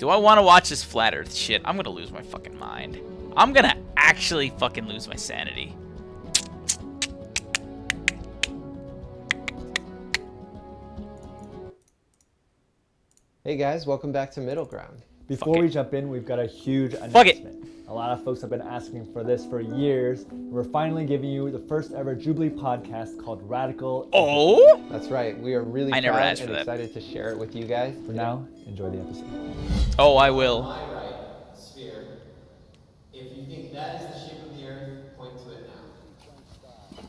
Do I want to watch this flat earth shit? I'm gonna lose my fucking mind. I'm gonna actually fucking lose my sanity. Hey guys, welcome back to Middle Ground. Before we jump in, we've got a huge announcement. Fuck it. A lot of folks have been asking for this for years. We're finally giving you the first ever Jubilee podcast called Radical. Oh? That's right. We are really I never proud asked and for that. excited to share it with you guys. For now, enjoy the episode. Oh, I will. My right sphere. If you think that is the shape of the Earth, point to it now.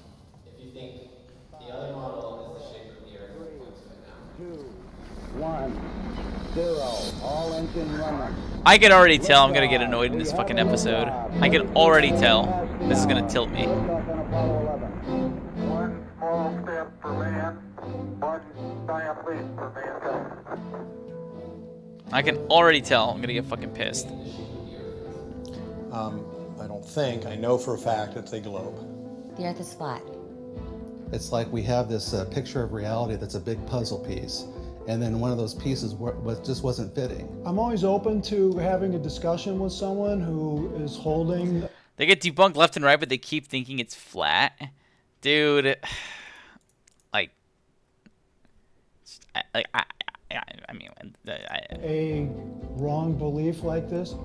If you think the other model is the shape of the Earth, point to it now. 2, 1, 0. All engine running. I can already tell I'm gonna get annoyed in this fucking episode. I can already tell this is gonna tilt me. One small step for man, one giant leap for mankind. I can already tell I'm gonna get fucking pissed. I don't think, I know for a fact it's a globe. The Earth is flat. It's like we have this picture of reality that's a big puzzle piece, and then one of those pieces just wasn't fitting. I'm always open to having a discussion with someone who is holding. They get debunked left and right, but they keep thinking it's flat. Dude, like, I mean, A wrong belief like this.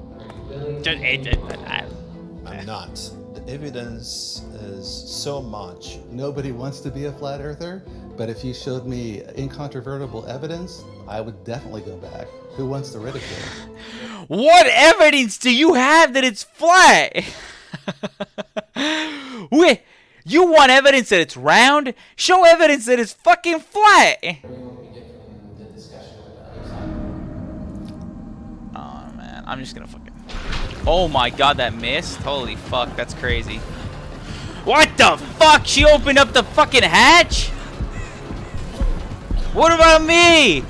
I'm not. The evidence is so much. Nobody wants to be a flat earther, but if you showed me incontrovertible evidence, I would definitely go back. Who wants to ridicule? What evidence do you have that it's flat? Wait, you want evidence that it's round? Show evidence that it's fucking flat. Oh man, I'm just gonna fucking. Oh my god, that missed. Holy fuck, that's crazy. What the fuck? She opened up the fucking hatch? What about me?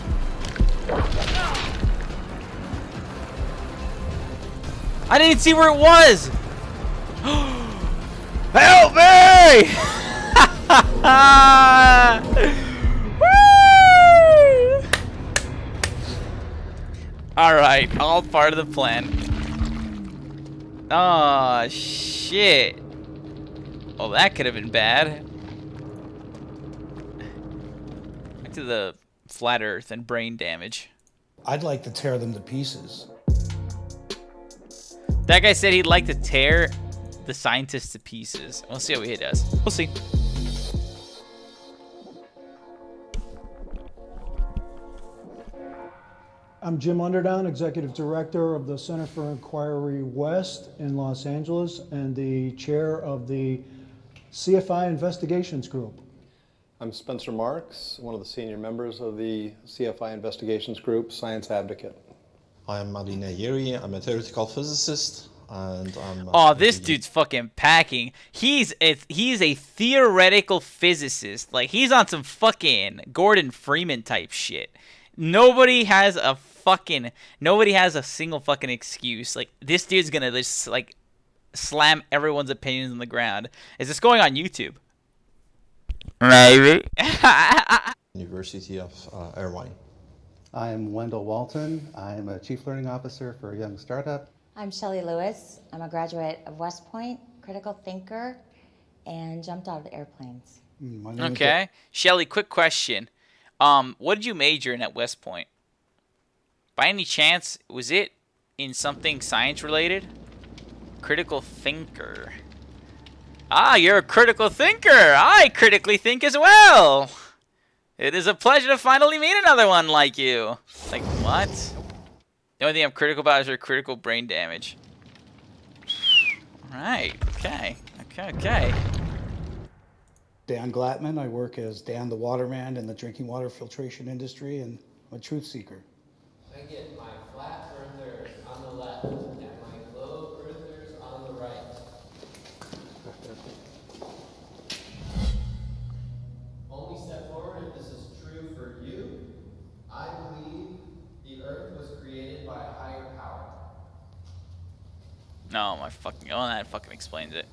I didn't see where it was. Help me! Woo! All right, all part of the plan. Oh shit. Oh, that could have been bad. Back to the flat earth and brain damage. I'd like to tear them to pieces. That guy said he'd like to tear the scientists to pieces. We'll see how he does. We'll see. I'm Jim Underdown, Executive Director of the Center for Inquiry West in Los Angeles and the chair of the CFI Investigations Group. I'm Spencer Marks, one of the senior members of the CFI Investigations Group, Science Advocate. I'm Marina Yeri. I'm a theoretical physicist, and I'm. Oh, this dude's fucking packing. He's a theoretical physicist. Like, he's on some fucking Gordon Freeman type shit. Nobody has a single fucking excuse. Like, this dude's gonna just like slam everyone's opinions on the ground. Is this going on YouTube? Maybe. University of Irvine. I'm Wendell Walton. I'm a Chief Learning Officer for a young startup. I'm Shelley Lewis. I'm a graduate of West Point, critical thinker, and jumped out of airplanes. Okay. Shelley, quick question. What did you major in at West Point? By any chance, was it in something science related? Critical thinker. Ah, you're a critical thinker. I critically think as well. It is a pleasure to finally meet another one like you. Like, what? The only thing I'm critical about is your critical brain damage. Alright, okay. Dan Glatman, I work as Dan the Waterman in the drinking water filtration industry, and I'm a truth seeker. I get my flat earthers on the left and my globe earthers on the right. Only step forward if this is true for you. I believe the earth was created by a higher power. No, that fucking explains it.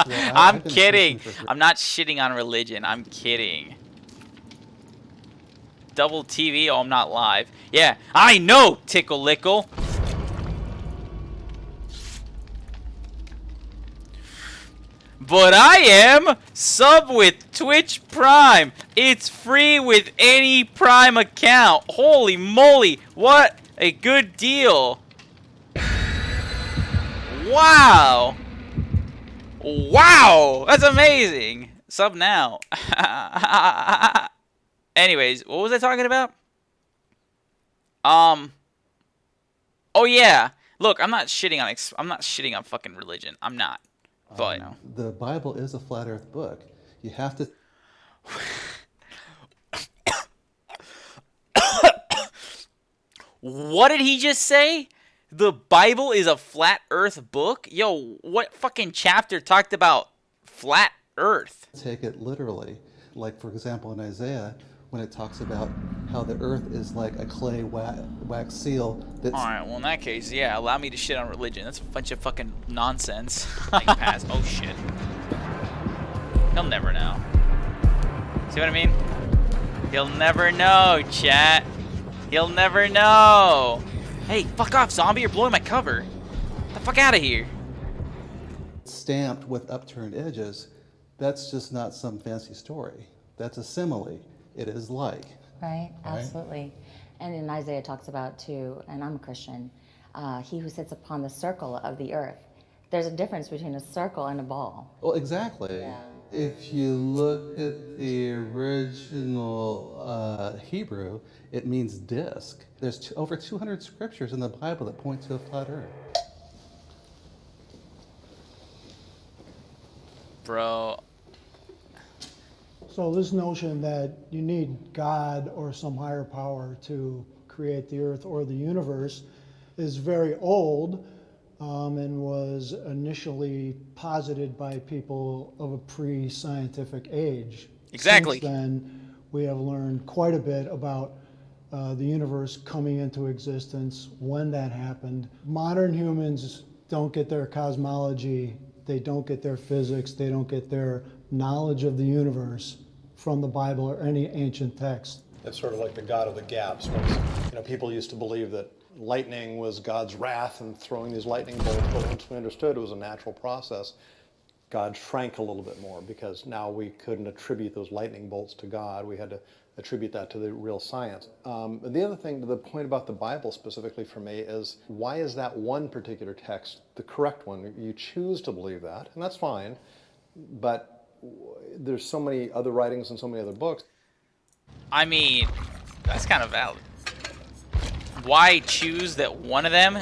Yeah, I'm kidding. I'm not shitting on religion. I'm kidding. double TV. Oh, I'm not live. Yeah, I know, Tickle Lickle. But I am sub with Twitch Prime. It's free with any Prime account. Holy moly, what a good deal. Wow. Wow, that's amazing. Sub now. Anyways, what was I talking about? Oh yeah. Look, I'm not shitting on fucking religion. I'm not. But The Bible is a flat earth book. You have to... What did he just say? The Bible is a flat earth book? Yo, what fucking chapter talked about flat earth? Take it literally. Like, for example, in Isaiah, when it talks about how the earth is like a clay wax seal that's... Alright, well in that case, yeah, allow me to shit on religion. That's a bunch of fucking nonsense. Pass. Oh shit. He'll never know. See what I mean? He'll never know, chat. He'll never know. Hey, fuck off, zombie. You're blowing my cover. Get the fuck out of here. Stamped with upturned edges. That's just not some fancy story. That's a simile. It is like. Right, absolutely. And in Isaiah talks about too, and I'm a Christian, he who sits upon the circle of the earth. There's a difference between a circle and a ball. Well, exactly. Yeah. If you look at the original Hebrew, it means disc. There's over 200 scriptures in the Bible that point to a flat earth. Bro. So this notion that you need God or some higher power to create the earth or the universe is very old, and was initially posited by people of a pre-scientific age. Exactly. Since then, we have learned quite a bit about the universe coming into existence, when that happened. Modern humans don't get their cosmology, they don't get their physics, they don't get their knowledge of the universe from the Bible or any ancient text. It's sort of like the God of the gaps. People used to believe that lightning was God's wrath and throwing these lightning bolts, but once we understood it was a natural process, God shrank a little bit more because now we couldn't attribute those lightning bolts to God. We had to attribute that to the real science. The other thing, the point about the Bible specifically for me is, why is that one particular text the correct one? You choose to believe that, and that's fine, but there's so many other writings and so many other books. I mean, that's kind of valid. Why choose that one of them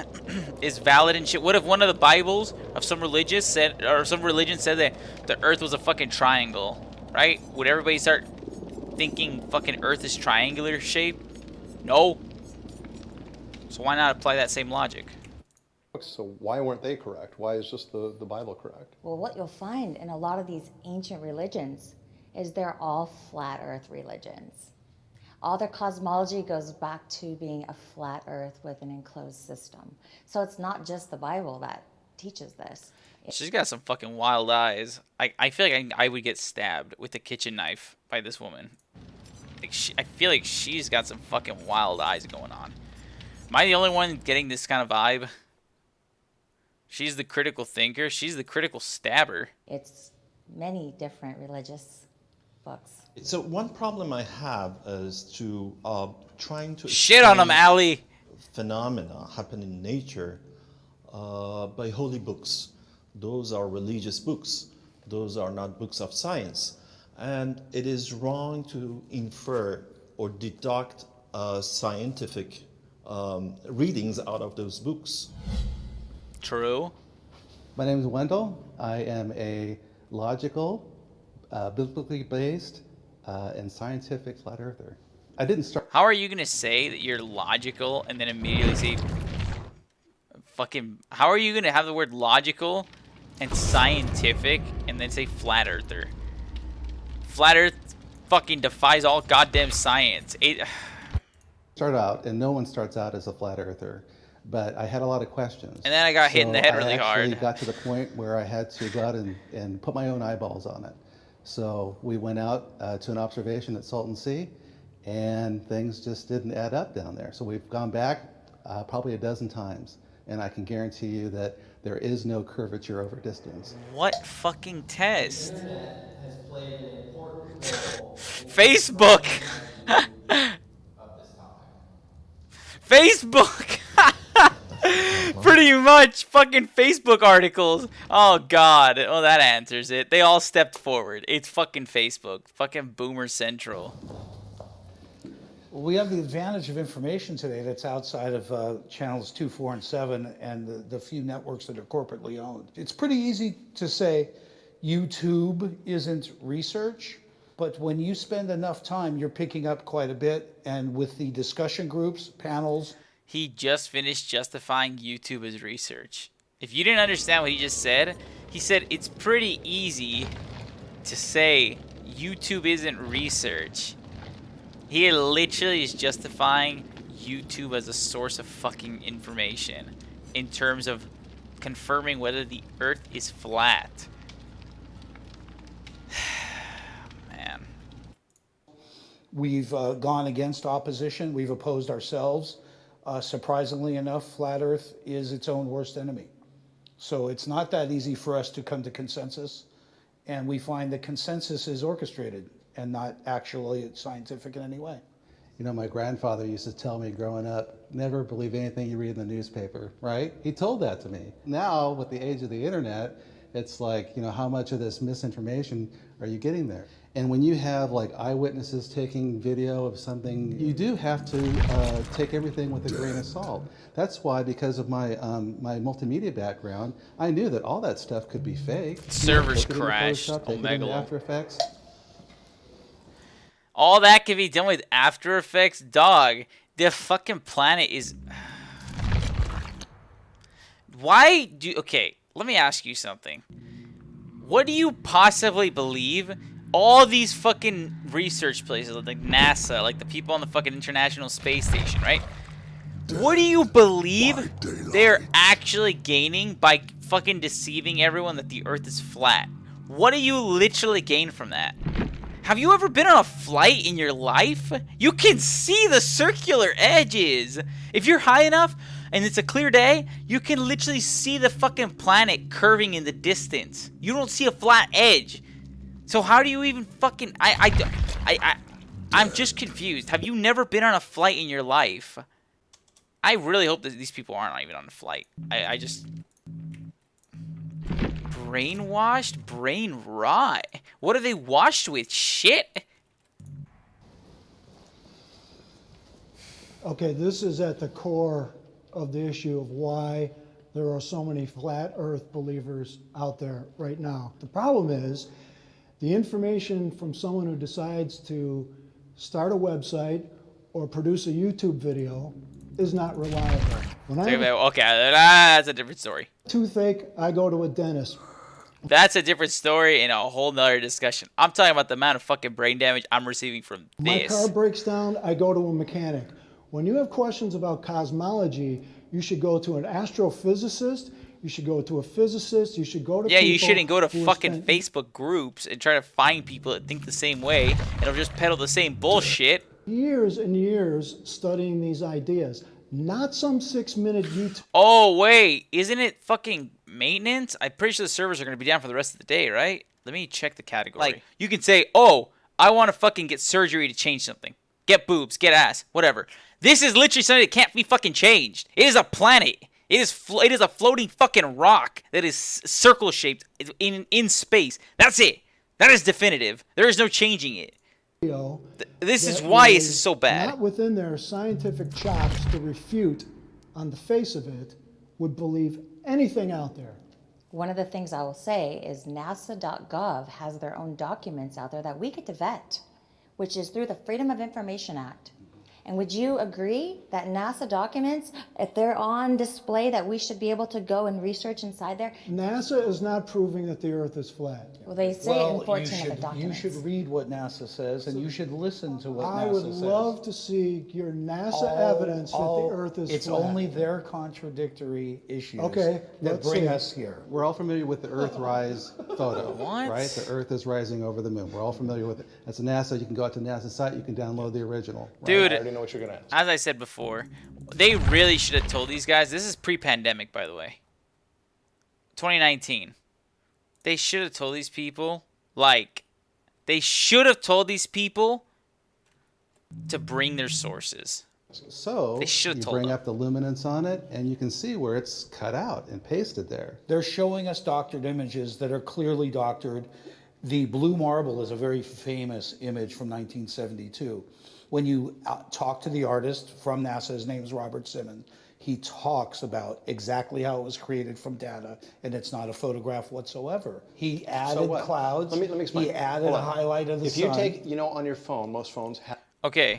is valid and shit? What if one of the Bibles of some religion said that the earth was a fucking triangle, right? Would everybody start thinking fucking earth is triangular shape? No. So why not apply that same logic? So why weren't they correct? Why is just the Bible correct? Well, what you'll find in a lot of these ancient religions is they're all flat earth religions. All their cosmology goes back to being a flat earth with an enclosed system. So it's not just the Bible that teaches this. She's got some fucking wild eyes. I feel like I would get stabbed with a kitchen knife by this woman. I feel like she's got some fucking wild eyes going on. Am I the only one getting this kind of vibe? She's the critical thinker. She's the critical stabber. It's many different religious books. So one problem I have is to trying to shit on them, Ali. Phenomena happen in nature by holy books. Those are religious books. Those are not books of science. And it is wrong to infer or deduct scientific readings out of those books. True. My name is Wendell. I am a logical, biblically based, and scientific flat earther. I didn't start... How are you going to say that you're logical and then immediately say fucking... How are you going to have the word logical and scientific and then say flat earther? Flat earth fucking defies all goddamn science. Start out, and no one starts out as a flat earther, but I had a lot of questions. And then I got hit in the head really hard. I actually got to the point where I had to go out and put my own eyeballs on it. So we went out to an observation at Salton Sea, and things just didn't add up down there. So we've gone back probably a dozen times, and I can guarantee you that there is no curvature over distance. What fucking test? The internet has played an important role in Facebook. of this topic. Facebook. Pretty much fucking Facebook articles. Oh god. Oh, that answers it. They all stepped forward. It's fucking Facebook. Fucking Boomer Central. We have the advantage of information today that's outside of channels 2, 4, and 7 and the few networks that are corporately owned. It's pretty easy to say YouTube isn't research, but when you spend enough time, you're picking up quite a bit. And with the discussion groups, panels. He just finished justifying YouTube as research. If you didn't understand what he just said, he said it's pretty easy to say YouTube isn't research. He literally is justifying YouTube as a source of fucking information in terms of confirming whether the Earth is flat. Man. We've gone against opposition. We've opposed ourselves. Surprisingly enough, flat Earth is its own worst enemy. So it's not that easy for us to come to consensus. And we find that consensus is orchestrated and not actually scientific in any way. You know, my grandfather used to tell me growing up, never believe anything you read in the newspaper, right? He told that to me. Now, with the age of the internet, it's like, you know, how much of this misinformation are you getting there? And when you have like eyewitnesses taking video of something, you do have to take everything with a grain of salt. That's why, because of my my multimedia background, I knew that all that stuff could be fake. Servers crashed. Omega After Effects. All that can be done with After Effects, dog. The fucking planet is. Why do? Okay, let me ask you something. What do you possibly believe? All these fucking research places, like NASA, like the people on the fucking International Space Station, right? What do you believe they're actually gaining by fucking deceiving everyone that the Earth is flat? What do you literally gain from that? Have you ever been on a flight in your life? You can see the circular edges. If you're high enough and it's a clear day, you can literally see the fucking planet curving in the distance. You don't see a flat edge. So how do you even fucking... I'm just confused. Have you never been on a flight in your life? I really hope that these people aren't even on a flight. I just... Brainwashed? Brain rot? What are they washed with? Shit? Okay, this is at the core of the issue of why there are so many flat Earth believers out there right now. The problem is the information from someone who decides to start a website or produce a YouTube video is not reliable. Okay, that's a different story. Toothache, I go to a dentist. That's a different story and a whole nother discussion. I'm talking about the amount of fucking brain damage I'm receiving from this. My car breaks down, I go to a mechanic. When you have questions about cosmology, you should go to an astrophysicist, you should go to a physicist, you should go to you shouldn't go to fucking Facebook groups and try to find people that think the same way and will just peddle the same bullshit. Years and years studying these ideas. Not some 6-minute YouTube. Oh, wait. Isn't it fucking maintenance? I'm pretty sure the servers are going to be down for the rest of the day, right? Let me check the category. Like, you can say, oh, I want to fucking get surgery to change something. Get boobs, get ass, whatever. This is literally something that can't be fucking changed. It is a planet. It is a floating fucking rock that is circle-shaped in space. That's it. That is definitive. There is no changing it. This is why this is so bad. Not within their scientific chops to refute, on the face of it, would believe anything out there. One of the things I will say is NASA.gov has their own documents out there that we get to vet, which is through the Freedom of Information Act. And would you agree that NASA documents, if they're on display, that we should be able to go and research inside there? NASA is not proving that the Earth is flat. Well, they say it in 14 of the you documents. should read what NASA says, and you should listen to what I NASA would says. love to see your NASA evidence that the Earth is It's flat. only their contradictory issues Okay, that let's bring see. us here. We're all familiar with the Earthrise photo, What? right? The Earth is rising over the moon. We're all familiar with it. That's a NASA. You can go out to NASA's site. You can download the original. Dude, I already know what you're gonna ask. as I said before, they really should have told these guys. This is pre-pandemic, by the way. 2019. They should have told these people, they should have told these people to bring their sources. So They should have you told bring them. up the luminance on it, and you can see where it's cut out and pasted there. They're showing us doctored images that are clearly doctored. The blue marble is a very famous image from 1972. When you talk to the artist from NASA, his name is Robert Simmons, he talks about exactly how it was created from data, and it's not a photograph whatsoever. He added what? clouds. Let me explain. He added Hold a on. highlight of the If sun. you take, on your phone, most phones have. Okay.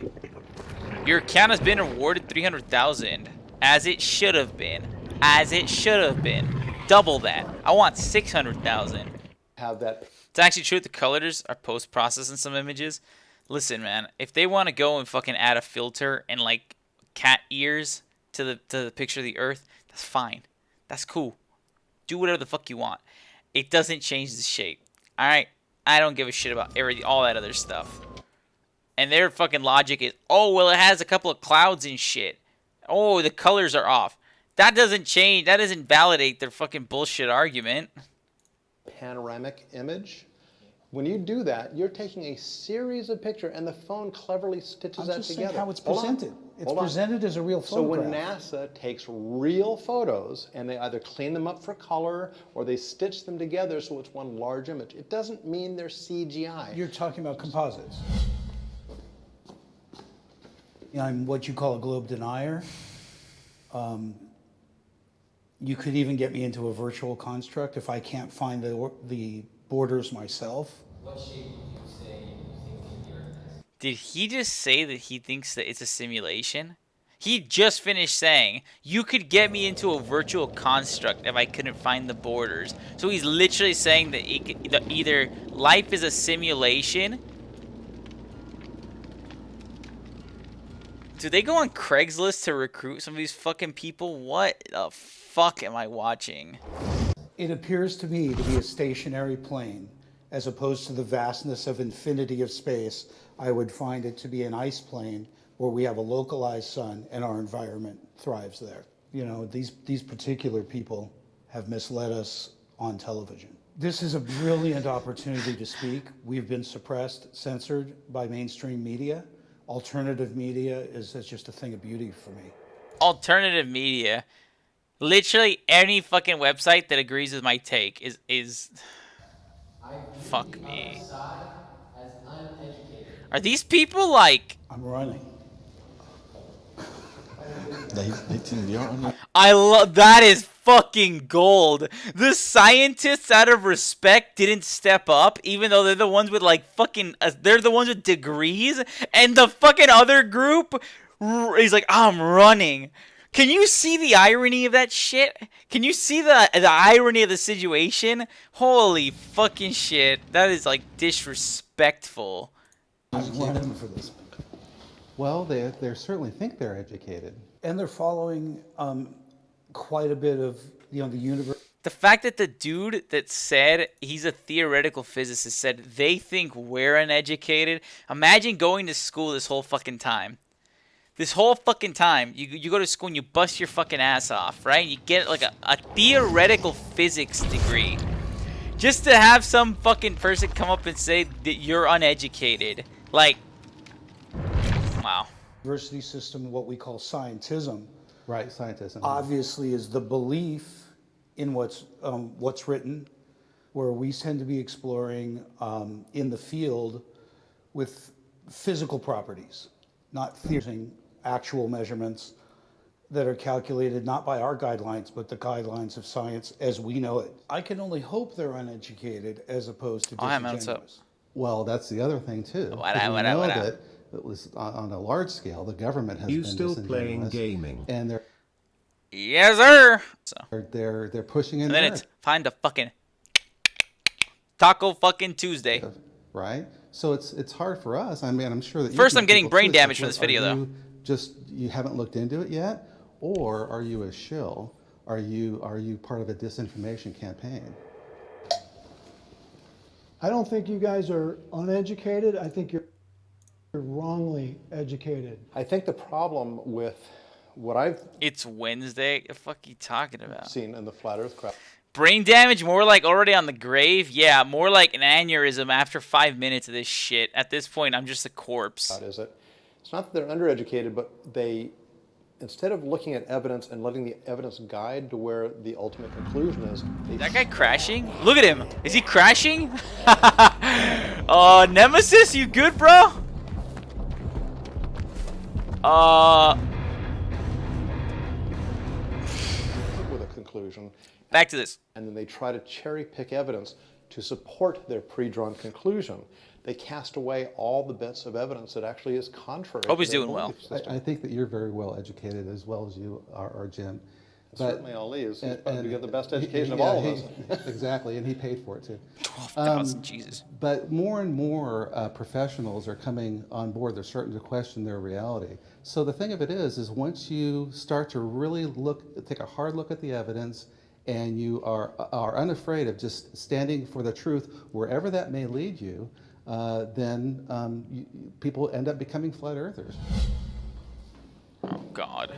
Your account has been awarded 300,000, as it should have been. As it should have been. Double that. I want 600,000. Have that. It's actually true the colors are post-processing some images. Listen, man, if they want to go and fucking add a filter and like cat ears to the picture of the Earth, that's fine. That's cool. Do whatever the fuck you want. It doesn't change the shape. All right? I don't give a shit about all that other stuff. And their fucking logic is, oh, well, it has a couple of clouds and shit. Oh, the colors are off. That doesn't change. That doesn't validate their fucking bullshit argument. Panoramic image. When you do that, you're taking a series of pictures, and the phone cleverly stitches I'm that just together. saying how it's Hold on. presented. It's Hold on. presented as a real So when photograph. NASA takes real photos and they either clean them up for color or they stitch them together so it's one large image, it doesn't mean they're CGI. You're talking about composites. I'm what you call a globe denier. You could even get me into a virtual construct if I can't find the borders myself. What shape would you say you think the Earth is? Did he just say that he thinks that it's a simulation? He just finished saying, you could get me into a virtual construct if I couldn't find the borders. So he's literally saying that either life is a simulation. Do they go on Craigslist to recruit some of these fucking people? What the fuck am I watching? It appears to me to be a stationary plane, as opposed to the vastness of infinity of space. I would find it to be an ice plane where we have a localized sun and our environment thrives there. These particular people have misled us on television. This is a brilliant opportunity to speak. We've been suppressed, censored by mainstream media. Alternative media is just a thing of beauty for me. Alternative media. Literally any fucking website that agrees with my take is fuck me. As uneducated. Are these people like I'm running. They think they are on it. I love that is fucking gold. The scientists out of respect didn't step up even though they're the ones with like fucking they're the ones with degrees and the fucking other group is like I'm running. Can you see the irony of that shit? Can you see the irony of the situation? Holy fucking shit. That is like disrespectful. I'm running for this. Well, they certainly think they're educated. And they're following quite a bit of the universe. The fact that the dude that said he's a theoretical physicist said they think we're uneducated. Imagine going to school this whole fucking time. This whole fucking time, you go to school and you bust your fucking ass off, right? You get like a theoretical physics degree. Just to have some fucking person come up and say that you're uneducated. Like, wow. University system, what we call scientism, Right, scientists. obviously is the belief in what's written, where we tend to be exploring in the field with physical properties, not using actual measurements that are calculated not by our guidelines, but the guidelines of science as we know it. I can only hope they're uneducated as opposed to Oh, hi, man, what's disingenuous. up? Well, that's the other thing too. What Because up, we what up, know what up? that at least on a large scale, the government has You been still playing disingenuous, gaming? and Yes, sir. So. they're pushing in And then there, it's find a fucking Taco fucking Tuesday. right? So it's hard for us. I mean, I'm sure that First you I'm getting people brain too. It's damage from this video, though. You haven't looked into it yet, or are you a shill? Are you part of a disinformation campaign? I don't think you guys are uneducated. I think you're wrongly educated. I think the problem with what I've It's Wednesday. What the fuck are you talking about? seen in the flat Earth crowd. Brain damage, more like already on the grave? Yeah, more like an aneurysm after 5 minutes of this shit. At this point, I'm just a corpse. Is it? It's not that they're undereducated, but they, instead of looking at evidence and letting the evidence guide to where the ultimate conclusion is. Is that guy crashing? Look at him. Is he crashing? Nemesis, you good, bro? With a conclusion. Back to this. And then they try to cherry pick evidence to support their pre-drawn conclusion. They cast away all the bits of evidence that actually is contrary. Hope he's to their doing well. belief system. I think that you're very well educated as well as you are Jim. Certainly Ali is. He's probably got the best education of all of us. Exactly, and he paid for it too. 12,000, Jesus. But more and more professionals are coming on board. They're starting to question their reality. So the thing of it is once you start to really take a hard look at the evidence, and you are unafraid of just standing for the truth wherever that may lead you, then people end up becoming flat earthers. Oh, God.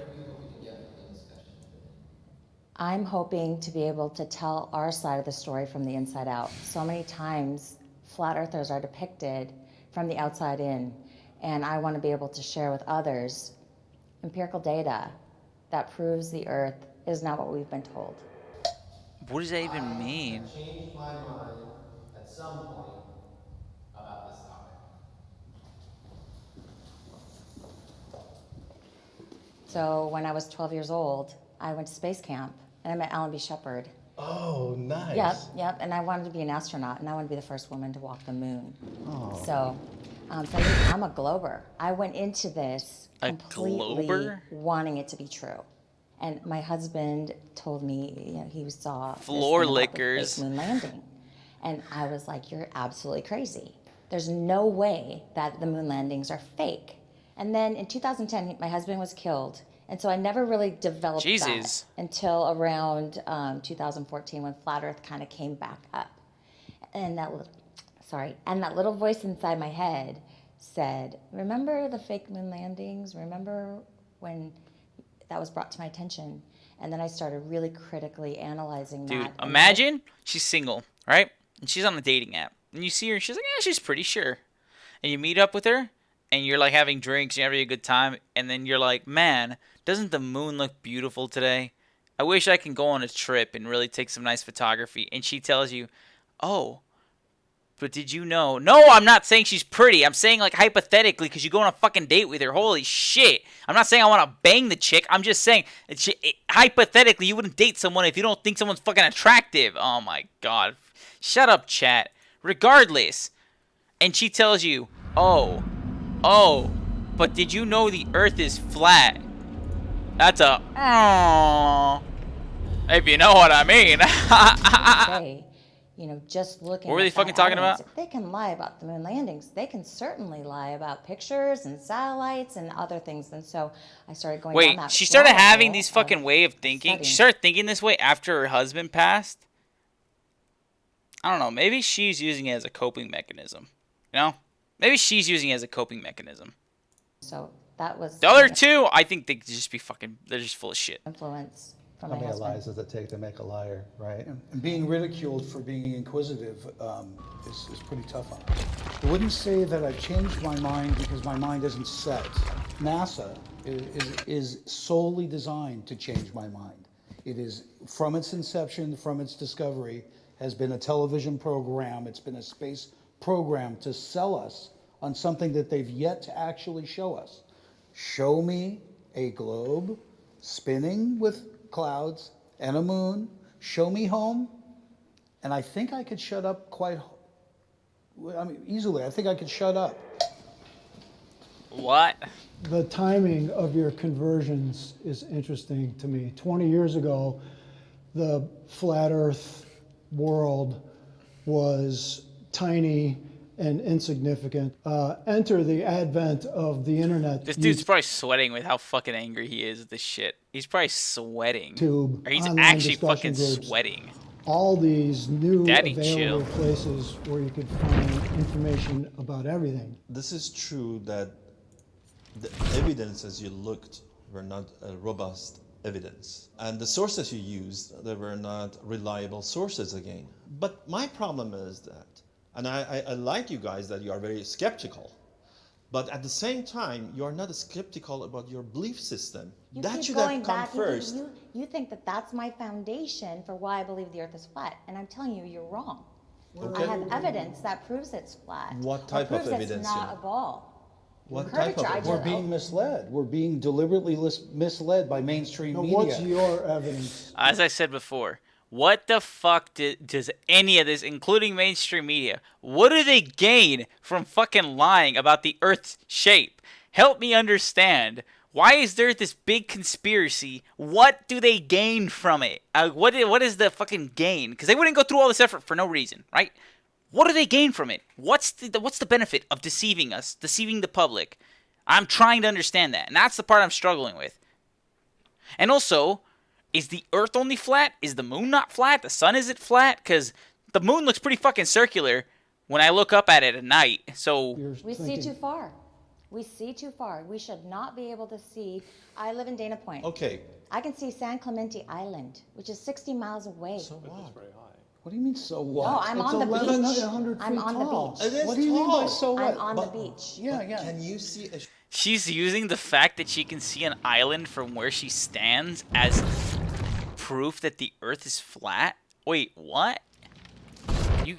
I'm hoping to be able to tell our side of the story from the inside out. So many times, flat earthers are depicted from the outside in, and I want to be able to share with others empirical data that proves the earth is not what we've been told. What does that even mean? I changed my mind at some point about this topic. So when I was 12 years old, I went to space camp, and I met Alan B. Shepard. Oh, nice. Yep, and I wanted to be an astronaut, and I wanted to be the first woman to walk the moon. Oh. So for me, I'm a glober. I went into this completely wanting it to be true. And my husband told me, he saw Floor this thing about lickers. the fake moon landing. And I was like, you're absolutely crazy. There's no way that the moon landings are fake. And then in 2010, my husband was killed. And so I never really developed that until around 2014 when Flat Earth kind of came back up. And that little voice inside my head said, remember the fake moon landings? Remember when that was brought to my attention? And then I started really critically analyzing that. Dude, imagine she's single, right? And she's on a dating app. And you see her and she's like, yeah, she's pretty sure. And you meet up with her and you're like having drinks, you're having a good time. And then you're like, man, doesn't the moon look beautiful today? I wish I can go on a trip and really take some nice photography. And she tells you, oh, but did you know? No, I'm not saying she's pretty. I'm saying like hypothetically because you go on a fucking date with her. Holy shit. I'm not saying I want to bang the chick. I'm just saying hypothetically you wouldn't date someone if you don't think someone's fucking attractive. Oh my God. Shut up, chat. Regardless. And she tells you, oh, but did you know the earth is flat? That's a, oh, if you know what I mean. Just looking. What were they fucking talking about? If they can lie about the moon landings, they can certainly lie about pictures and satellites and other things. And so I started going down that Wait, she started rabbit having hole these fucking way of thinking. studying. She started thinking this way after her husband passed. I don't know. Maybe she's using it as a coping mechanism. You know? Maybe she's using it as a coping mechanism. So that was The other two, I think they could just be fucking, they're just full of shit. Influence from How my many husband. lies does it take to make a liar, right? And being ridiculed for being inquisitive is pretty tough on us. I wouldn't say that I've changed my mind because my mind isn't set. NASA is solely designed to change my mind. It is, from its inception, from its discovery, has been a television program, it's been a space program to sell us on something that they've yet to actually show us. Show me a globe spinning with clouds and a moon, show me home, and I think I could shut up easily. I think I could shut up. What? The timing of your conversions is interesting to me. 20 years ago, the flat Earth world was tiny and insignificant. Enter the advent of the internet. This dude's probably sweating with how fucking angry he is at this shit. He's probably sweating. YouTube, Or he's online actually discussion fucking groups, sweating. all these new Daddy, available chill. places where you could find information about everything. This is true that the evidence as you looked were not robust evidence. And the sources you used, they were not reliable sources again. But my problem is that, and I like you guys that you are very skeptical, but at the same time, you are not skeptical about your belief system. You That keep should going have come back. first. You think that that's my foundation for why I believe the Earth is flat, and I'm telling you, you're wrong. Okay. I have evidence that proves it's flat. What type or of proves evidence, It's not you a know? ball. What Curvature, type of I evidence? We're just- being misled. We're being deliberately misled by mainstream Now, media. what's your evidence? As I said before, what the fuck does any of this, including mainstream media, what do they gain from fucking lying about the Earth's shape? Help me understand. Why is there this big conspiracy? What do they gain from it? What is the fucking gain? Because they wouldn't go through all this effort for no reason, right? What do they gain from it? What's the benefit of deceiving us, deceiving the public? I'm trying to understand that, and that's the part I'm struggling with. And also, is the Earth only flat? Is the moon not flat? The sun isn't flat? Because the moon looks pretty fucking circular when I look up at it at night. So We see too far. We see too far. We should not be able to see. I live in Dana Point. Okay. I can see San Clemente Island, which is 60 miles away. So what? What do you mean, so what? No, I'm It's on the 1,100 beach. I'm feet on tall. the beach. It is What do you mean by tall. so what? I'm on But- the beach. Yeah, yeah. Can you see a she's using the fact that she can see an island from where she stands as proof that the Earth is flat? Wait, what? Do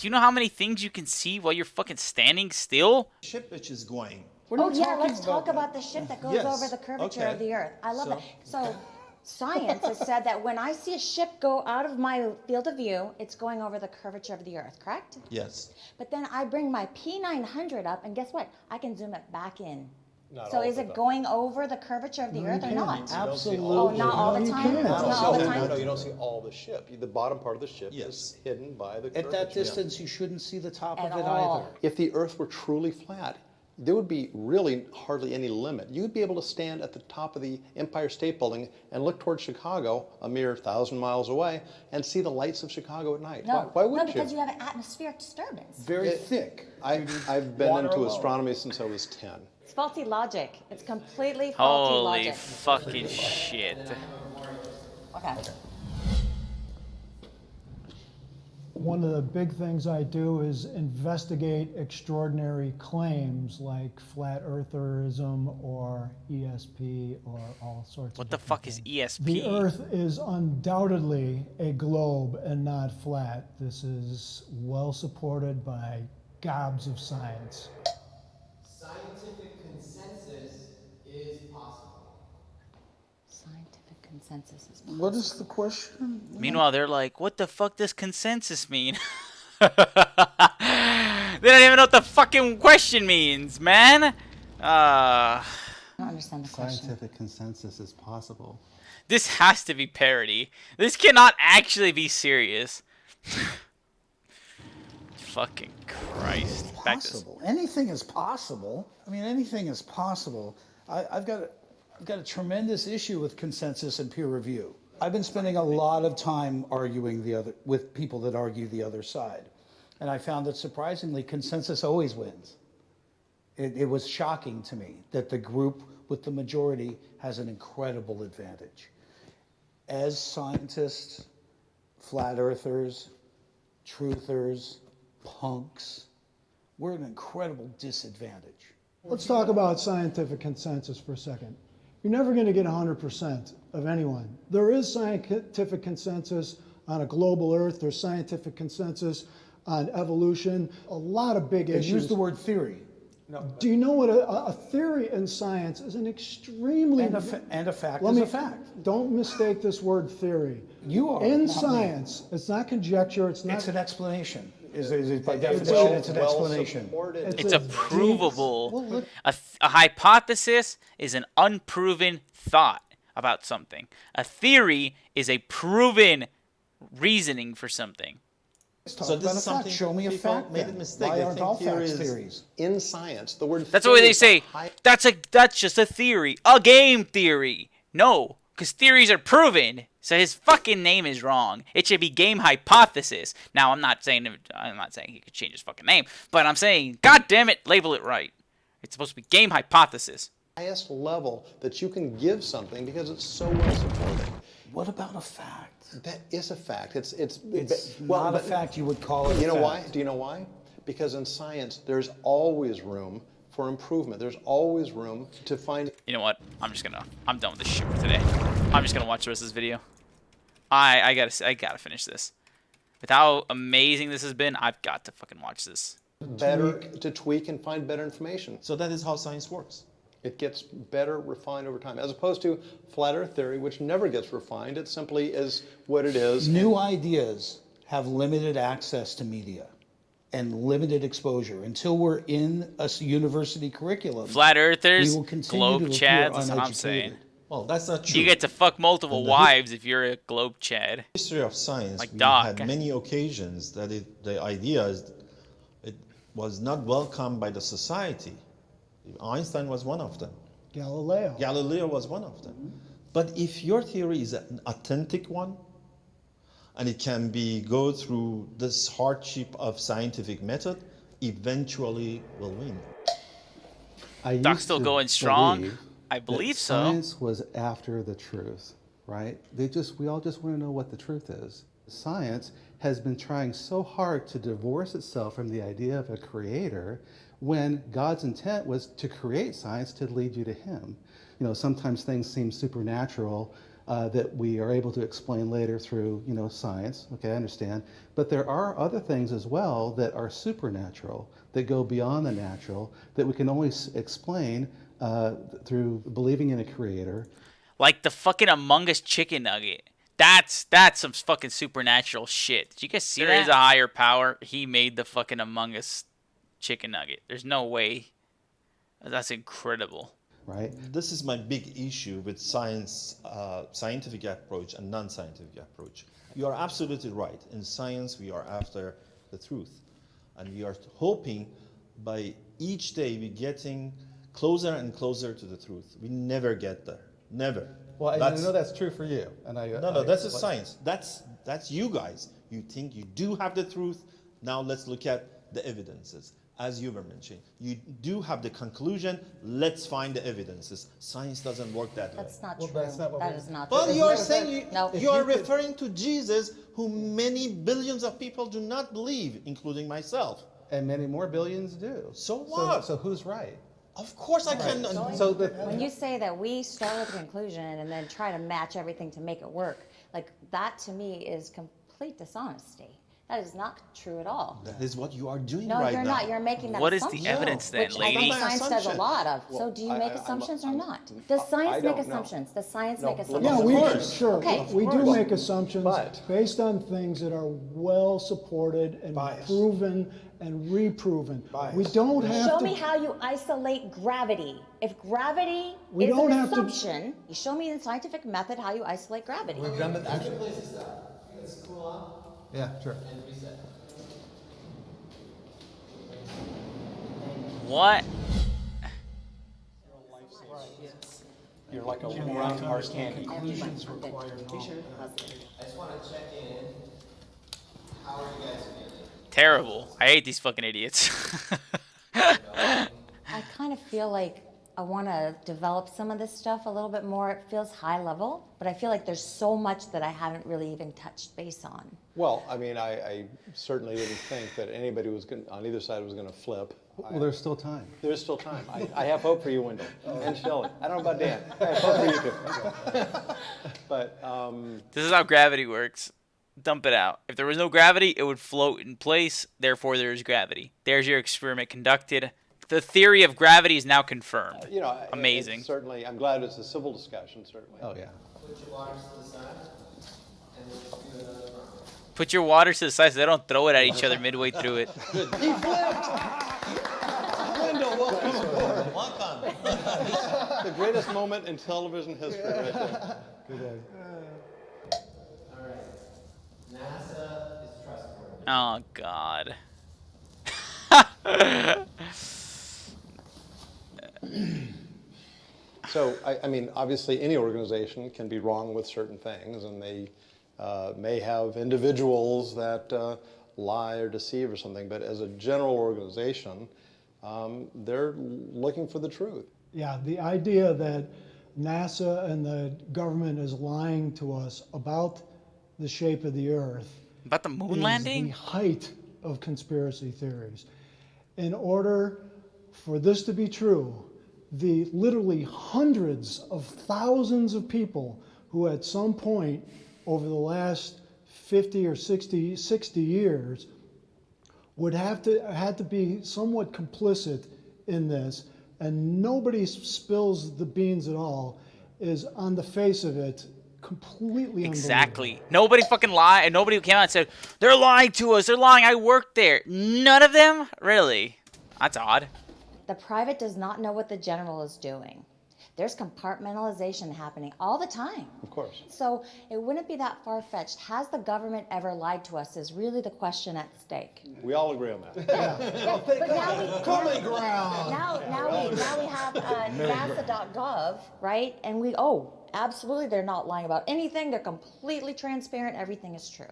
you know how many things you can see while you're fucking standing still? ship which is going? What are Oh you yeah, talking let's talk that? about the ship that goes Yes, over the curvature okay. of the Earth. I love So- that. So science has said that when I see a ship go out of my field of view, it's going over the curvature of the Earth, correct? Yes. But then I bring my P900 up, and guess what? I can zoom it back in. Not So all is the it time. going over the curvature of the No, Earth you or can't. not? Absolutely. Oh, not all the No, you time? can't. It's not No, all the no, time? you don't see all the ship. The bottom part of the ship Yes. is hidden by the At that curvature. distance, you shouldn't see the top At of it all. either. If the Earth were truly flat, there would be really hardly any limit. You'd be able to stand at the top of the Empire State Building and look towards Chicago, a mere 1,000 miles away, and see the lights of Chicago at night. No, Why no, wouldn't because you? you have an atmospheric disturbance. Very thick. I've been Water into alone. astronomy since I was 10. It's faulty logic. It's completely faulty Holy logic. fucking shit. Okay. One of the big things I do is investigate extraordinary claims like flat eartherism or ESP or all sorts What of the different fuck is things. ESP? The Earth is undoubtedly a globe and not flat. This is well supported by gobs of science. Scientific consensus is possible. Scientific consensus is possible. What is the question? Meanwhile, they're like, what the fuck does consensus mean? They don't even know what the fucking question means, man. I don't understand the question. Scientific consensus is possible. This has to be parody. This cannot actually be serious. Fucking Christ. Back to Possible. Anything is possible. I mean, anything is possible. I've got a tremendous issue with consensus and peer review. I've been spending a lot of time arguing with people that argue the other side. And I found that surprisingly, consensus always wins. It was shocking to me that the group with the majority has an incredible advantage. As scientists, flat earthers, truthers, punks, we're at an incredible disadvantage. Let's talk about scientific consensus for a second. You're never going to get 100% of anyone. There is scientific consensus on a global Earth. There's scientific consensus on evolution. A lot of big They issues. use the word theory. Do you know what a theory in science is? An extremely And a fact Let is me- a fact. Don't mistake this word theory. You are. In not me. science, it's not conjecture. It's not. It's an explanation. Is it by It's definition, it's an explanation? supported. It's a provable. Well, look, A hypothesis is an unproven thought about something. A theory is a proven reasoning for something. So this is something show me a people fact. made a then. mistake. Why They aren't think all facts theories- theories? In science, the word That's the way theory they is say. That's just a theory, a game theory. No, because theories are proven. So his fucking name is wrong. It should be game hypothesis. Now I'm not saying he could change his fucking name, but I'm saying, God damn it, label it right. It's supposed to be game hypothesis. highest level that you can give something because it's so well supported. What about a fact? That is a fact. It's Not a fact you would call it. You know a why? fact. Do you know why? Because in science, there's always room for improvement. There's always room to find. You know what? I'm done with this shit for today. I'm just gonna watch the rest of this video. I gotta finish this. With how amazing this has been, I've got to fucking watch this. to tweak and find better information. So that is how science works. It gets better, refined over time, as opposed to flat Earth theory, which never gets refined. It simply is what it is. New ideas have limited access to media and limited exposure. Until we're in a university curriculum, Flat Earthers, we will continue globe to appear chads, that's what I'm uneducated. saying. Well, that's not true. You get to fuck multiple In the wives if you're a globe chad. history of science, Like we Doc. had many occasions that the ideas, it was not welcomed by the society. Einstein was one of them. Galileo was one of them. But if your theory is an authentic one, and it can go through this hardship of scientific method, eventually will win. Doc's still going strong? I that believe so. Science was after the truth, right? We all just want to know what the truth is. Science has been trying so hard to divorce itself from the idea of a creator when God's intent was to create science to lead you to him. You know, sometimes things seem supernatural that we are able to explain later through, science. Okay, I understand. But there are other things as well that are supernatural, that go beyond the natural, that we can only explain through believing in a creator. Like the fucking Among Us chicken nugget. That's some fucking supernatural shit. Did you guys see that? There is a higher power. He made the fucking Among Us chicken nugget. There's no way. That's incredible. Right. This is my big issue with science, scientific approach and non-scientific approach. You are absolutely right. In science, we are after the truth. And we are hoping by each day we're getting closer and closer to the truth. We never get there. Never. Well, I know that's true for you. And that's a science. That's you guys. You think you do have the truth. Now let's look at the evidences. As you were mentioning, you do have the conclusion. Let's find the evidences. Science doesn't work that way. That's not Well, true. that's not what That we- is not true. Well, you are saying No. you are referring to Jesus, who many billions of people do not believe, including myself. And many more billions do. So what? So who's right? Of course, I can. So When you say that we start with a conclusion and then try to match everything to make it work, like that to me is complete dishonesty. That is not true at all. That is what you are doing No, right you're now. not. You're making that What is the assumption. evidence then, which lady? I think That's my science does a assumption. lot of. Well, So do you make assumptions or not? I Does science make don't know. assumptions? Does science No, make well, assumptions? Yeah, we course. sure. Okay. We do course. make assumptions But- based on things that are well supported and Bias. proven and reproven. Bias. We don't have Show to. me how you isolate gravity. If gravity We is don't an have to- assumption, you show me in scientific method how you isolate gravity. Let's cool off yeah, sure. and reset. What? You're like a round hard candy. I just want to check in. How are you guys feeling? Terrible. I hate these fucking idiots. I kind of feel like I want to develop some of this stuff a little bit more. It feels high level, but I feel like there's so much that I haven't really even touched base on. Well, I mean, I certainly didn't think that anybody on either side was going to flip. Well, there's still time. There's still time. I have hope for you, Wendell, and Shelley. I don't know about Dan. I have hope for you too. But This is how gravity works. Dump it out. If there was no gravity, it would float in place. Therefore, there is gravity. There's your experiment conducted. The theory of gravity is now confirmed. Amazing. Certainly, I'm glad it's a civil discussion. Certainly. Oh yeah. Put your waters to the side, and we'll just do another round. Put your water to the side so they don't throw it at each other midway through it. He flipped! Wendell, welcome aboard. Welcome. The greatest moment in television history right there. Good day. All right. NASA is trustworthy. Oh, God. So, I mean, obviously any organization can be wrong with certain things, and they may have individuals that lie or deceive or something, but as a general organization, they're looking for the truth. Yeah, the idea that NASA and the government is lying to us about the shape of the Earth About the moon is landing? the height of conspiracy theories. In order for this to be true, the literally hundreds of thousands of people who at some point over the last 50 or 60 years would had to be somewhat complicit in this, and nobody spills the beans at all, is on the face of it completely Exactly. Nobody fucking lied, and nobody came out and said, they're lying to us, they're lying, I worked there. None of them? Really? That's odd. The private does not know what the general is doing. There's compartmentalization happening all the time. Of course. So it wouldn't be that far-fetched. Has the government ever lied to us is really the question at stake. We all agree on that. Yeah, but now we, Common ground. now we have NASA.gov, right? And absolutely, they're not lying about anything. They're completely transparent. Everything is true.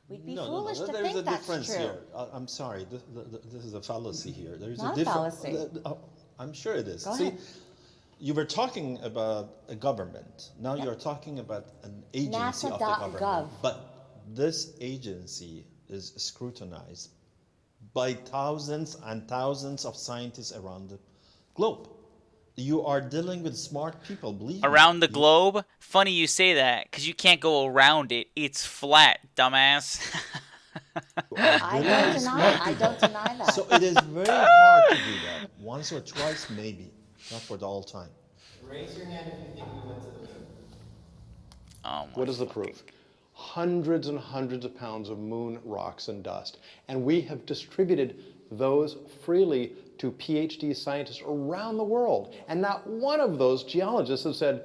We'd be foolish to There's think a that's difference true. here. I'm sorry, this is a fallacy here. There's Not a a fallacy. I'm sure it is. Go See, ahead. you were talking about a government. Now you're talking about an agency of the NASA.gov. government. But this agency is scrutinized by thousands and thousands of scientists around the globe. You are dealing with smart people, believe me. Around the globe? Funny you say that, because you can't go around it. It's flat, dumbass. I don't deny that. So it is very hard to do that. Once or twice, maybe. Not for the all time. Raise your hand if you think we went to the moon. Oh, What is the proof? Hundreds and hundreds of pounds of moon rocks and dust. And we have distributed those freely to PhD scientists around the world. And not one of those geologists have said,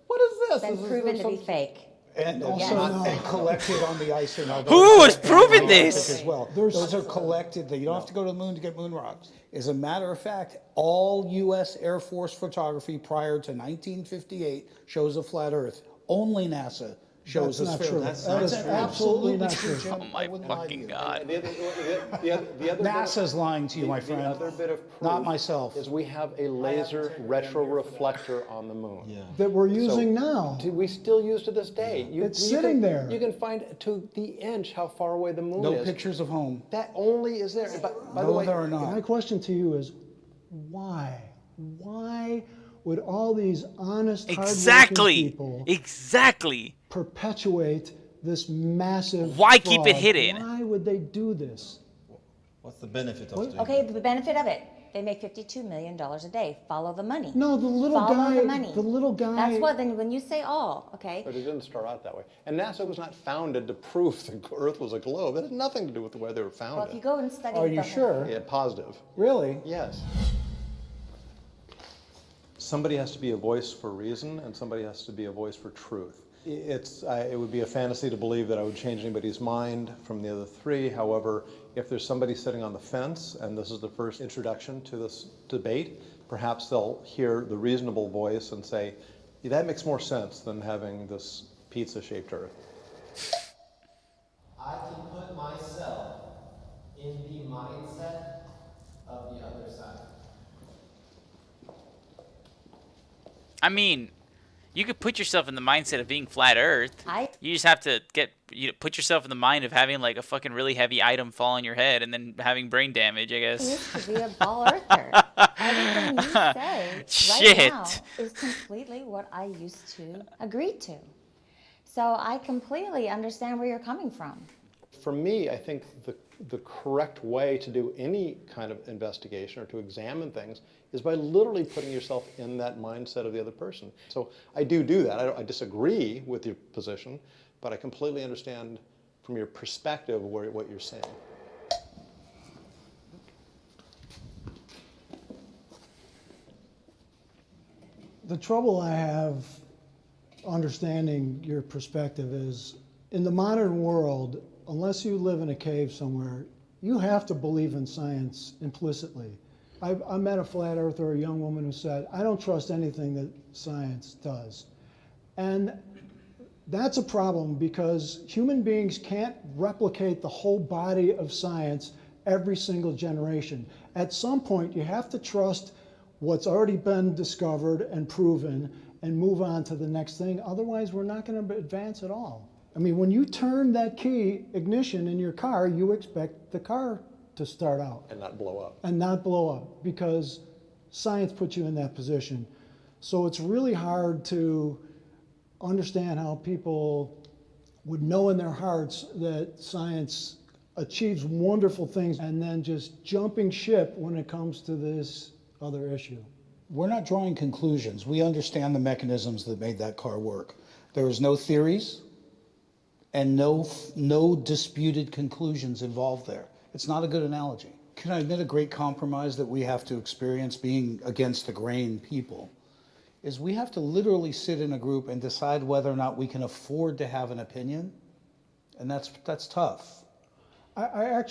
what is this? Been This is proven to some- be fake. And also and collected on the ice in Antarctica. Who has proven this? As well. Those are collected. You don't have to go to the moon to get moon rocks. As a matter of fact, all U.S. Air Force photography prior to 1958 shows a flat Earth. Only NASA shows That's a not sphere. true. That's That is absolutely not true. Jim. Oh my I wouldn't lie to fucking you. God. The other bit NASA's lying to you, my friend. The other bit of proof Not myself. is we have a laser retroreflector on the moon. Yeah. That we're using So, now. We still use to this day. It's sitting there. You can find to the inch how far away the moon No is. pictures of home. That only is there. By the No, way, there are not. My question to you is, why? Why would all these honest, hardworking people Exactly. perpetuate this massive Why keep it fraud? hidden? Why would they do this? What's the benefit of doing Okay, that? the benefit of it. They make $52 million a day. Follow the money. No, the little Follow guy. the money. The little guy. That's what, then when you say all, okay. But it didn't start out that way. And NASA was not founded to prove the Earth was a globe. It had nothing to do with the way they were founded. Well, if you go and study Are the you sure? Yeah, positive. Really? Yes. Somebody has to be a voice for reason, and somebody has to be a voice for truth. It would be a fantasy to believe that I would change anybody's mind from the other three. However, if there's somebody sitting on the fence, and this is the first introduction to this debate, perhaps they'll hear the reasonable voice and say, yeah, that makes more sense than having this pizza-shaped Earth. I can put myself in the mindset of the other side. I mean, you could put yourself in the mindset of being flat Earth. You just have to put yourself in the mind of having like a fucking really heavy item fall on your head and then having brain damage, I guess. You used to be a ball earther. Everything you say Shit. right now is completely what I used to agree to. So I completely understand where you're coming from. For me, I think the correct way to do any kind of investigation or to examine things is by literally putting yourself in that mindset of the other person. So I do that. I disagree with your position, but I completely understand from your perspective what you're saying. The trouble I have understanding your perspective is, in the modern world, unless you live in a cave somewhere, you have to believe in science implicitly. I met a flat earther, a young woman who said, I don't trust anything that science does. And that's a problem because human beings can't replicate the whole body of science every single generation. At some point, you have to trust what's already been discovered and proven and move on to the next thing. Otherwise, we're not going to advance at all. I mean, when you turn that key ignition in your car, you expect the car to start out. And not blow up. And not blow up, because science puts you in that position. So it's really hard to understand how people would know in their hearts that science achieves wonderful things and then just jumping ship when it comes to this other issue. We're not drawing conclusions. We understand the mechanisms that made that car work. There was no theories and no disputed conclusions involved there. It's not a good analogy. Can I admit a great compromise that we have to experience being against the grain people is we have to literally sit in a group and decide whether or not we can afford to have an opinion, and that's tough. I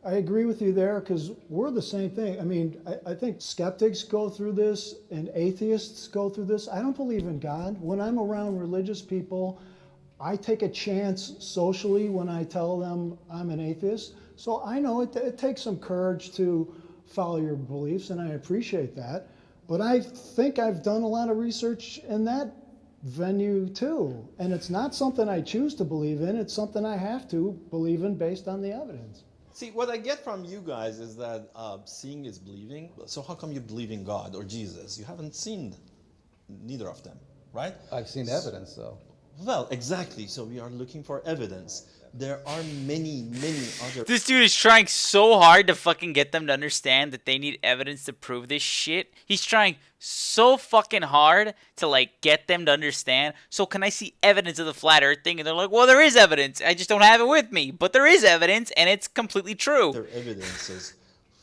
agree with you there, because we're the same thing. I mean, I think skeptics go through this and atheists go through this. I don't believe in God. When I'm around religious people, I take a chance socially when I tell them I'm an atheist. So I know it takes some courage to follow your beliefs, and I appreciate that. But I think I've done a lot of research in that venue too. And it's not something I choose to believe in, it's something I have to believe in based on the evidence. See, what I get from you guys is that seeing is believing. So how come you believe in God or Jesus? You haven't seen neither of them, right? I've seen evidence, though. Well, exactly. So we are looking for evidence. There are many other... This dude is trying so hard to fucking get them to understand that they need evidence to prove this shit. He's trying so fucking hard to, like, get them to understand. So can I see evidence of the flat earth thing? And they're like, well, there is evidence. I just don't have it with me. But there is evidence, and it's completely true. There are evidences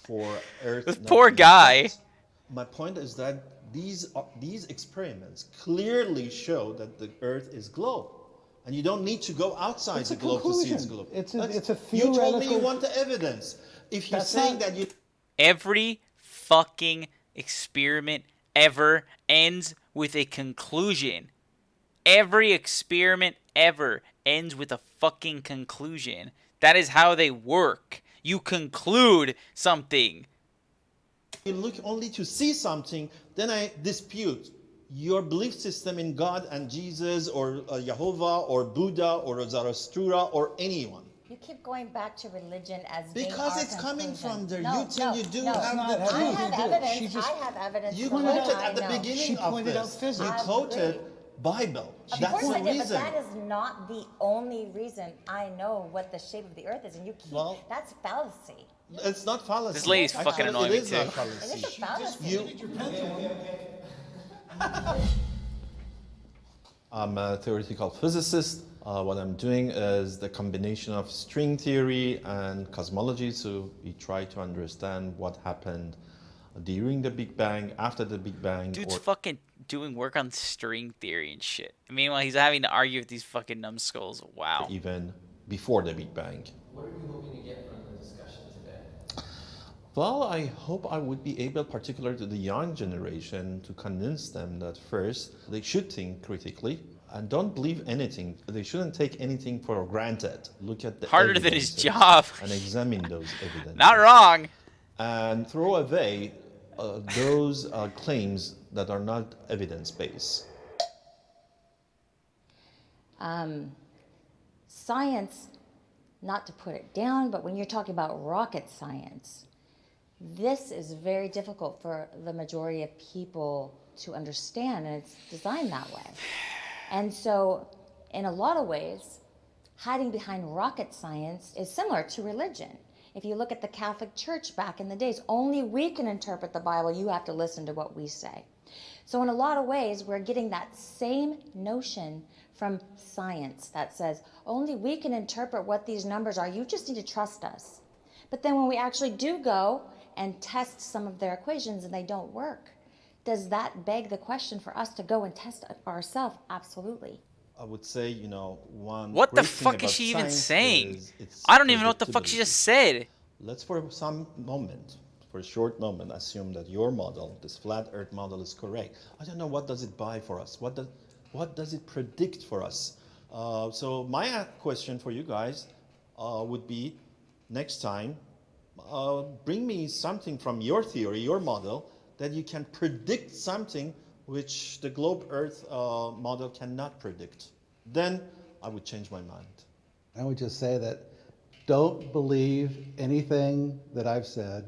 for Earth... This poor guy. My point is that these experiments clearly show that the Earth is globe. And you don't need to go outside the globe to see its globe. It's a theoretical... You told me you want the evidence. If you're saying that you... Every fucking experiment ever ends with a conclusion. Every experiment ever ends with a fucking conclusion. That is how they work. You conclude something. You look only to see something, then I dispute your belief system in God and Jesus or Jehovah or Buddha or Zarathustra or anyone. You keep going back to religion as being because our it's coming conclusion. from there. No, You think you do no, have no. the truth. I have evidence. She just- I have evidence. You for quoted what I at the know. beginning She of pointed out this. physics. You I quoted agree. Bible. Of That's course the I did, reason. but that is not the only reason I know what the shape of the earth is, and you keep, Well- that's fallacy. It's not fallacy. This lady's Actually, fucking annoying it me is too. not It fallacy. is a fallacy. I'm a theoretical physicist. What I'm doing is the combination of string theory and cosmology. So we try to understand what happened during the Big Bang, after the Big Bang. Dude's fucking doing work on string theory and shit. Meanwhile, he's having to argue with these fucking numbskulls. Wow. Even before the Big Bang. What are you hoping to get from the discussion today? Well, I hope I would be able, particularly to the young generation, to convince them that first, they should think critically and don't believe anything. They shouldn't take anything for granted. Look at the Harder than his evidences job. and examine those evidences. Not wrong. And throw away those claims that are not evidence-based. Science, not to put it down, but when you're talking about rocket science, this is very difficult for the majority of people to understand, and it's designed that way. And so, in a lot of ways, hiding behind rocket science is similar to religion. If you look at the Catholic Church back in the days, only we can interpret the Bible. You have to listen to what we say. So in a lot of ways, we're getting that same notion from science that says, only we can interpret what these numbers are. You just need to trust us. But then when we actually do go and test some of their equations and they don't work, does that beg the question for us to go and test it ourselves? Absolutely. I would say, you know, one. What the great thing fuck is about she even science saying? is its I don't even know what the fuck she just said. Let's for some moment, for a short moment, assume that your model, this flat Earth model, is correct. I don't know, what does it buy for us? What does it predict for us? So my question for you guys would be, next time, bring me something from your theory, your model, that you can predict something which the globe Earth model cannot predict. Then I would change my mind. I would just say that don't believe anything that I've said.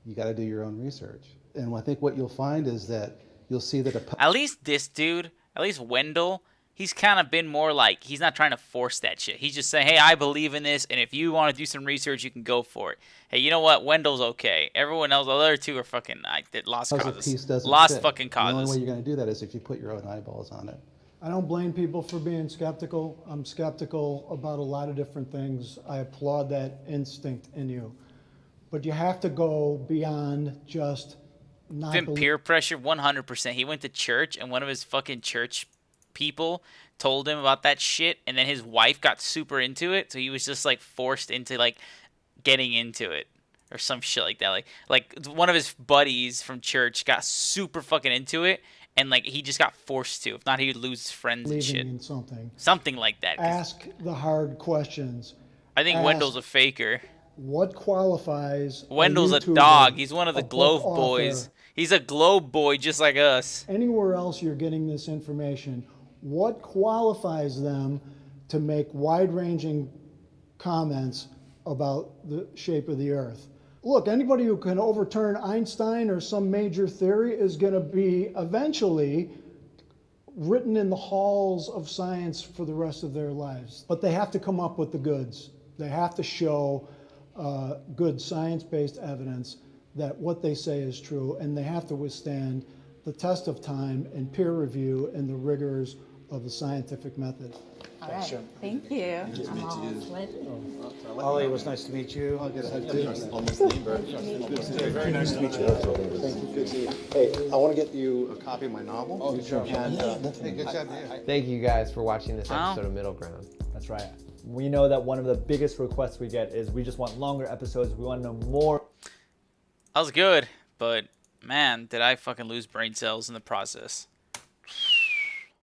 You got to do your own research. And I think what you'll find is that you'll see that At least this dude, at least Wendell, he's kind of been more like, he's not trying to force that shit. He's just saying, hey, I believe in this, and if you want to do some research, you can go for it. Hey, you know what? Wendell's okay. Everyone else, the other two are fucking lost causes. Lost fucking causes. The only way you're going to do that is if you put your own eyeballs on it. I don't blame people for being skeptical. I'm skeptical about a lot of different things. I applaud that instinct in you. But you have to go beyond just not Been peer pressure, 100%. He went to church, and one of his fucking church people told him about that shit, and then his wife got super into it, so he was just like forced into like getting into it or some shit like that. Like one of his buddies from church got super fucking into it, and like he just got forced to. If not, he would lose his friends and shit. in something. Something like that. Ask the hard questions. I think Wendell's a faker. What qualifies Wendell's a YouTuber, dog. He's one of the a book Globe author? boys. He's a Globe boy just like us. Anywhere else you're getting this information, what qualifies them to make wide-ranging comments about the shape of the Earth? Look, anybody who can overturn Einstein or some major theory is going to be eventually written in the halls of science for the rest of their lives. But they have to come up with the goods. They have to show good science-based evidence that what they say is true, and they have to withstand the test of time and peer review and the rigors of the scientific method. All right. Thank you. I'm all sweaty. Ollie, it was nice to meet you. Very nice to meet you. Thank you. Hey, I want to get you a copy of my novel. Oh, sure. And, Hey, good job to you. Thank you guys for watching this episode of Middle Ground. That's right. We know that one of the biggest requests we get is we just want longer episodes. We want to know more. That was good, but man, did I fucking lose brain cells in the process.